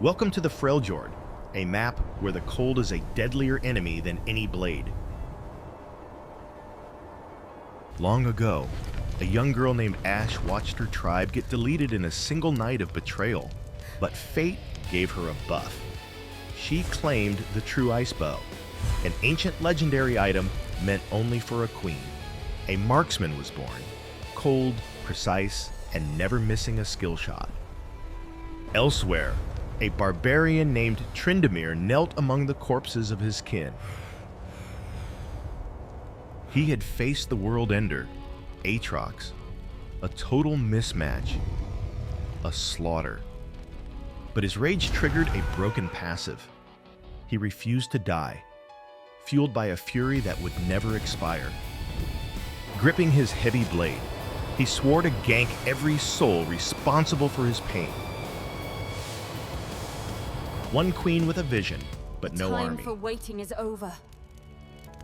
Welcome to the Freljord, a map where the cold is a deadlier enemy than any blade. Long ago, a young girl named Ashe watched her tribe get deleted in a single night of betrayal, but fate gave her a buff. She claimed the true ice bow, an ancient legendary item meant only for a queen. A marksman was born, cold, precise, and never missing a skill shot. Elsewhere, a barbarian named Tryndamere knelt among the corpses of his kin. He had faced the world ender, Aatrox, a total mismatch, a slaughter. But his rage triggered a broken passive. He refused to die, fueled by a fury that would never expire. Gripping his heavy blade, he swore to gank every soul responsible for his pain. One queen with a vision, but no army. Time for waiting is over.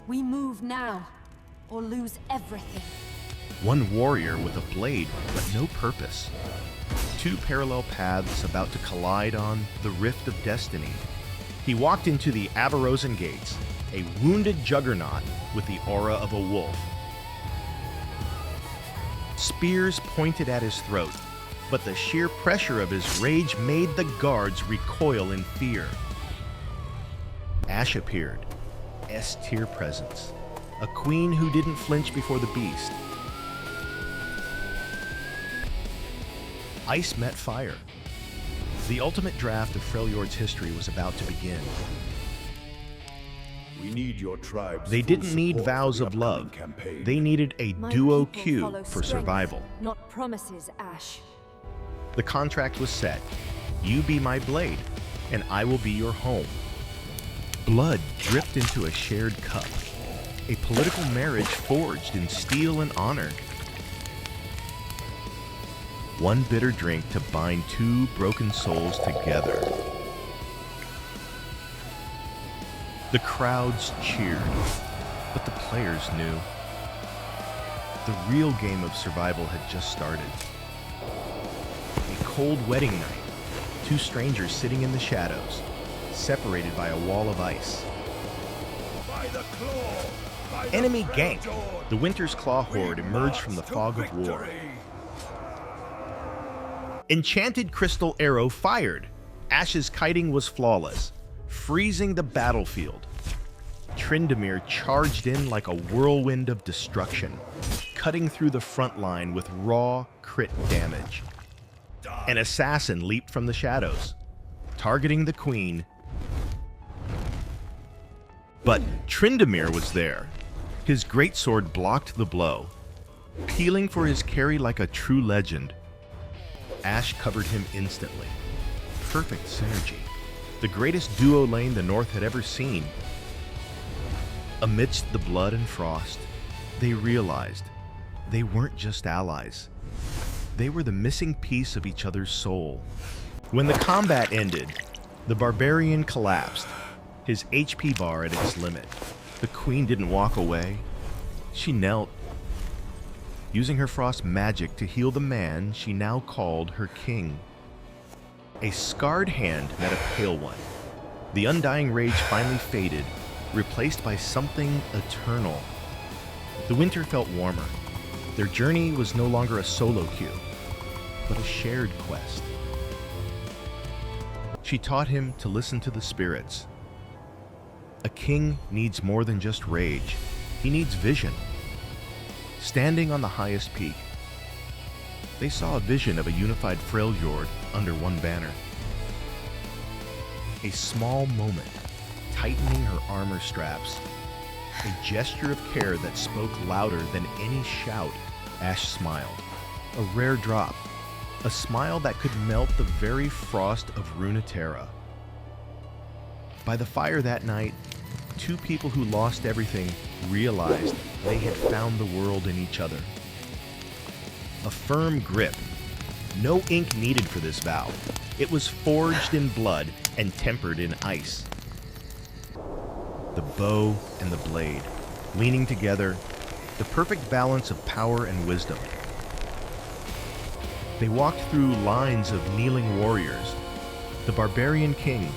We move now, or lose everything. One warrior with a blade, but no purpose. Two parallel paths about to collide on the rift of destiny. He walked into the Avarosan gates, a wounded juggernaut with the aura of a wolf. Spears pointed at his throat, but the sheer pressure of his rage made the guards recoil in fear. Ashe appeared, S-tier presence, a queen who didn't flinch before the beast. Ice met fire. The ultimate draft of Freljord's history was about to begin. We need your tribes. They didn't need vows of love. They needed a duo queue for survival. Not promises, Ashe. The contract was set. You be my blade, and I will be your home. Blood dripped into a shared cup. A political marriage forged in steel and honor. One bitter drink to bind two broken souls together. The crowds cheered, but the players knew. The real game of survival had just started. A cold wedding night, two strangers sitting in the shadows, separated by a wall of ice. By the claw, by Enemy the gank! Freljord, The Winter's Claw horde emerged from the fog of war. victory. Enchanted crystal arrow fired. Ashe's kiting was flawless, freezing the battlefield. Tryndamere charged in like a whirlwind of destruction, cutting through the front line with raw crit damage. An assassin leaped from the shadows, targeting the queen. But Tryndamere was there. His greatsword blocked the blow, peeling for his carry like a true legend. Ashe covered him instantly. Perfect synergy. The greatest duo lane the North had ever seen. Amidst the blood and frost, they realized they weren't just allies. They were the missing piece of each other's soul. When the combat ended, the barbarian collapsed, his HP bar at its limit. The queen didn't walk away. She knelt, using her frost magic to heal the man she now called her king. A scarred hand met a pale one. The undying rage finally faded, replaced by something eternal. The winter felt warmer. Their journey was no longer a solo queue, but a shared quest. She taught him to listen to the spirits. A king needs more than just rage. He needs vision. Standing on the highest peak, they saw a vision of a unified Freljord under one banner. A small moment, tightening her armor straps. A gesture of care that spoke louder than any shout. Ashe smiled. A rare drop. A smile that could melt the very frost of Runeterra. By the fire that night, two people who lost everything realized they had found the world in each other. A firm grip. No ink needed for this vow. It was forged in blood and tempered in ice. The bow and the blade, leaning together, the perfect balance of power and wisdom. They walked through lines of kneeling warriors, The Barbarian King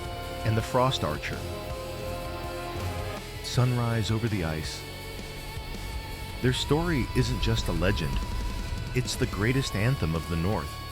and the Frost Archer. Sunrise over the ice. Their story isn't just a legend, it's the greatest anthem of the North.